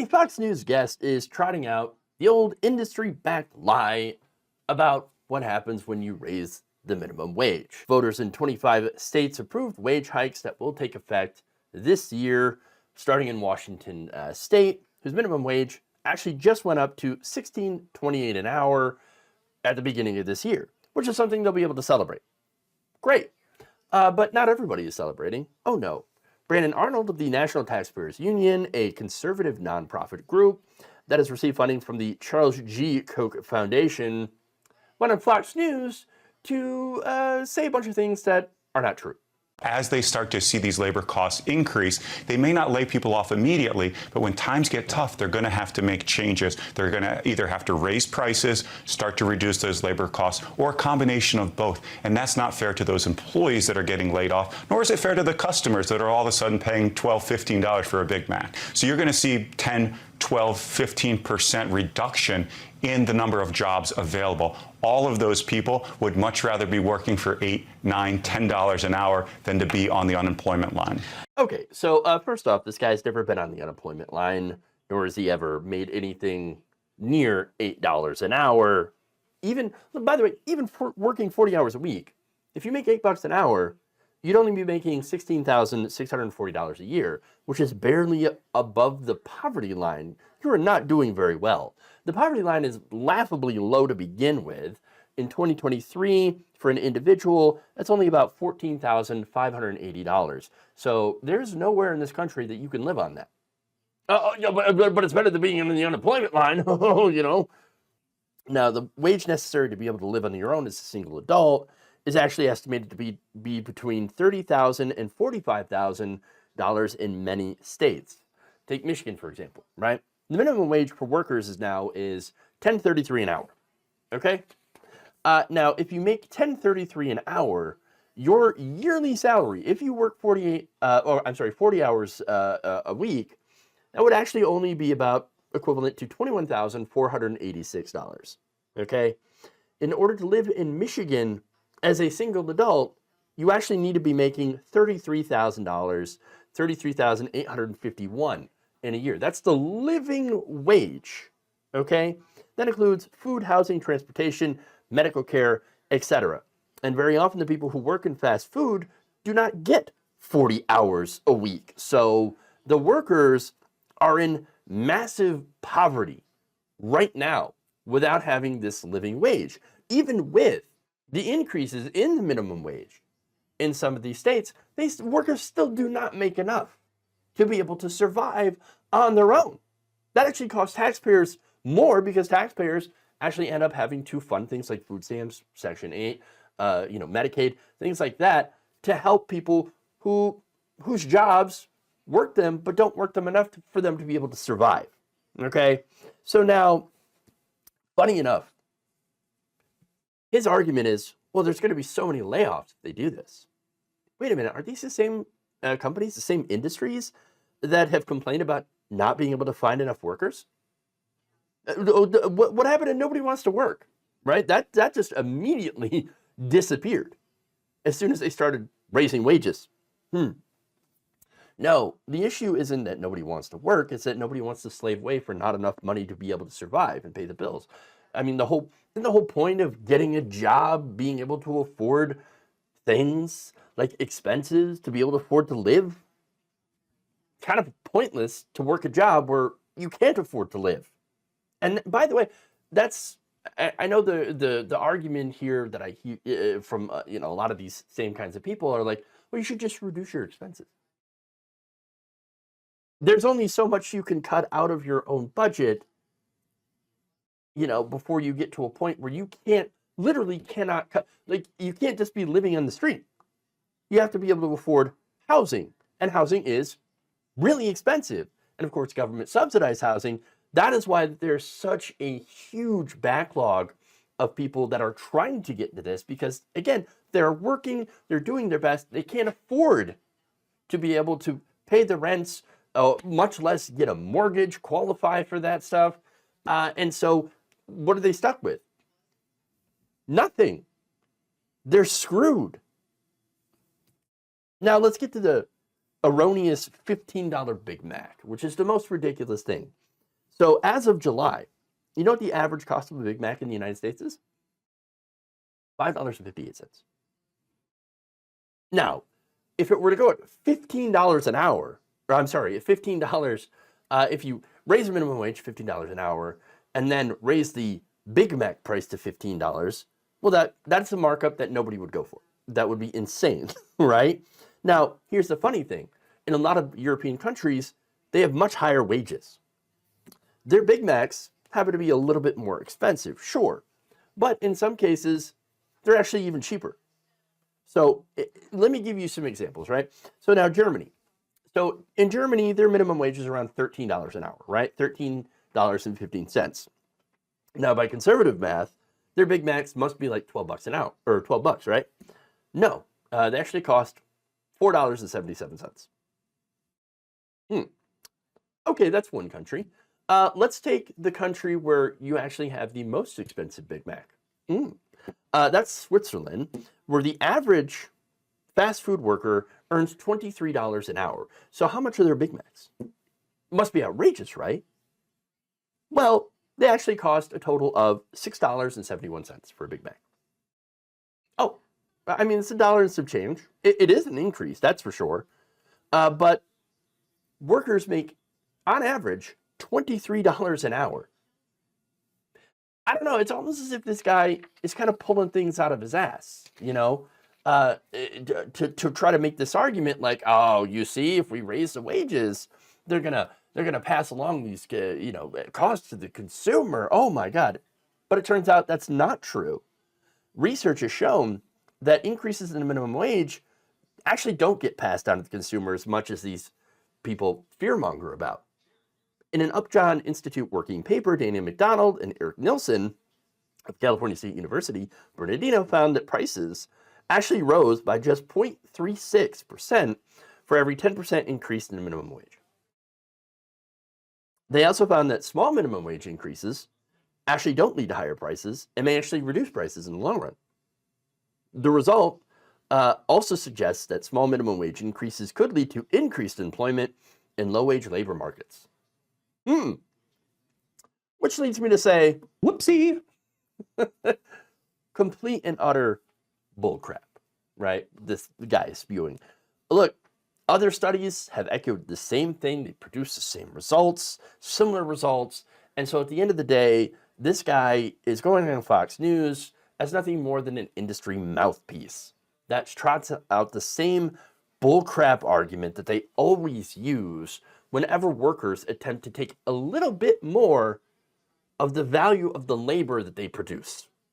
A Fox News guest is trotting out the old industry-backed lie about what happens when you raise the minimum wage. Voters in 25 states approved wage hikes that will take effect this year, starting in Washington state, whose minimum wage actually just went up to $16.28 an hour at the beginning of this year, which is something they'll be able to celebrate. Great. But not everybody is celebrating. Oh no. Brandon Arnold of the National Taxpayers Union, a conservative nonprofit group that has received funding from the Charles G. Koch Foundation, went on Fox News to say a bunch of things that are not true. As they start to see these labor costs increase, they may not lay people off immediately, but when times get tough, they're going to have to make changes. They're going to either have to raise prices, start to reduce those labor costs, or a combination of both. And that's not fair to those employees that are getting laid off, nor is it fair to the customers that are all of a sudden paying $12, $15 for a Big Mac. So you're going to see 10, 12, 15% reduction in the number of jobs available. All of those people would much rather be working for $8, $9, $10 an hour than to be on the unemployment line. Okay, so first off, this guy's never been on the unemployment line, nor has he ever made anything near $8 an hour. Even, by the way, even for working 40 hours a week, if you make $8 an hour, you'd only be making $16,640 a year, which is barely above the poverty line. You are not doing very well. The poverty line is laughably low to begin with. In 2023, for an individual, that's only about $14,580. So there's nowhere in this country that you can live on that. Yeah, but it's better than being in the unemployment line, you know. Now, the wage necessary to be able to live on your own as a single adult is actually estimated to be between $30,000 and $45,000 in many states. Take Michigan, for example, right? The minimum wage for workers is $10.33 an hour, okay? Now, if you make $10.33 an hour, your yearly salary, if you work 40 hours a week, that would actually only be about equivalent to $21,486, okay? In order to live in Michigan as a single adult, you actually need to be making $33,000, $33,851 in a year. That's the living wage, okay? That includes food, housing, transportation, medical care, etc. And very often the people who work in fast food do not get 40 hours a week. So the workers are in massive poverty right now without having this living wage. Even with the increases in the minimum wage in some of these states, these workers still do not make enough to be able to survive on their own. That actually costs taxpayers more because taxpayers actually end up having to fund things like food stamps, Section 8, Medicaid, things like that to help people whose jobs work them but don't work them enough for them to be able to survive. Okay? So now, funny enough, his argument is, well, there's going to be so many layoffs if they do this. Wait a minute, are these the same companies, the same industries that have complained about not being able to find enough workers? What happened and nobody wants to work, right? That just immediately disappeared as soon as they started raising wages. No, the issue isn't that nobody wants to work, it's that nobody wants to slave away for not enough money to be able to survive and pay the bills. I mean, the whole point of getting a job, being able to afford things like expenses, to be able to afford to live, kind of pointless to work a job where you can't afford to live. And by the way, I know the argument here that I hear from a lot of these same kinds of people are like, well, you should just reduce your expenses. There's only so much you can cut out of your own budget, before you get to a point where you cannot cut, like you can't just be living on the street. You have to be able to afford housing, and housing is really expensive. And of course, government subsidized housing. That is why there's such a huge backlog of people that are trying to get into this because, again, they're working, they're doing their best. They can't afford to be able to pay the rents, much less get a mortgage, qualify for that stuff. And so what are they stuck with? Nothing. They're screwed. Now let's get to the erroneous $15 Big Mac, which is the most ridiculous thing. So as of July, you know what the average cost of a Big Mac in the United States is? $5.58. Now, if it were to go at $15 an hour, or I'm sorry, at $15, if you raise the minimum wage $15 an hour and then raise the Big Mac price to $15, well, that's a markup that nobody would go for. That would be insane, right? Now, here's the funny thing. In a lot of European countries, they have much higher wages. Their Big Macs happen to be a little bit more expensive, sure, but in some cases, they're actually even cheaper. So let me give you some examples, right? So now Germany. So in Germany, their minimum wage is around $13 an hour, right? $13.15. Now by conservative math, their Big Macs must be like 12 bucks an hour, or 12 bucks, right? No, they actually cost $4.77. Okay, that's one country. Let's take the country where you actually have the most expensive Big Mac. That's Switzerland, where the average fast food worker earns $23 an hour. So how much are their Big Macs? Must be outrageous, right? Well, they actually cost a total of $6.71 for a Big Mac. Oh, I mean, it's $1 and some change. It is an increase, that's for sure. But workers make, on average, $23 an hour. I don't know, it's almost as if this guy is kind of pulling things out of his ass, you know, to try to make this argument like, oh, you see, if we raise the wages, they're gonna pass along these, costs to the consumer. Oh my God. But it turns out that's not true. Research has shown that increases in the minimum wage actually don't get passed on to the consumer as much as these people fearmonger about. In an Upjohn Institute working paper, Daniel McDonald and Eric Nilsson of California State University, Bernardino found that prices actually rose by just 0.36% for every 10% increase in the minimum wage. They also found that small minimum wage increases actually don't lead to higher prices and may actually reduce prices in the long run. The result also suggests that small minimum wage increases could lead to increased employment in low-wage labor markets. Which leads me to say, whoopsie, complete and utter bullcrap, right? This guy is spewing. Look, other studies have echoed the same thing. They produce the same results, similar results. And so at the end of the day, this guy is going on Fox News as nothing more than an industry mouthpiece that trots out the same bullcrap argument that they always use whenever workers attempt to take a little bit more of the value of the labor that they produce.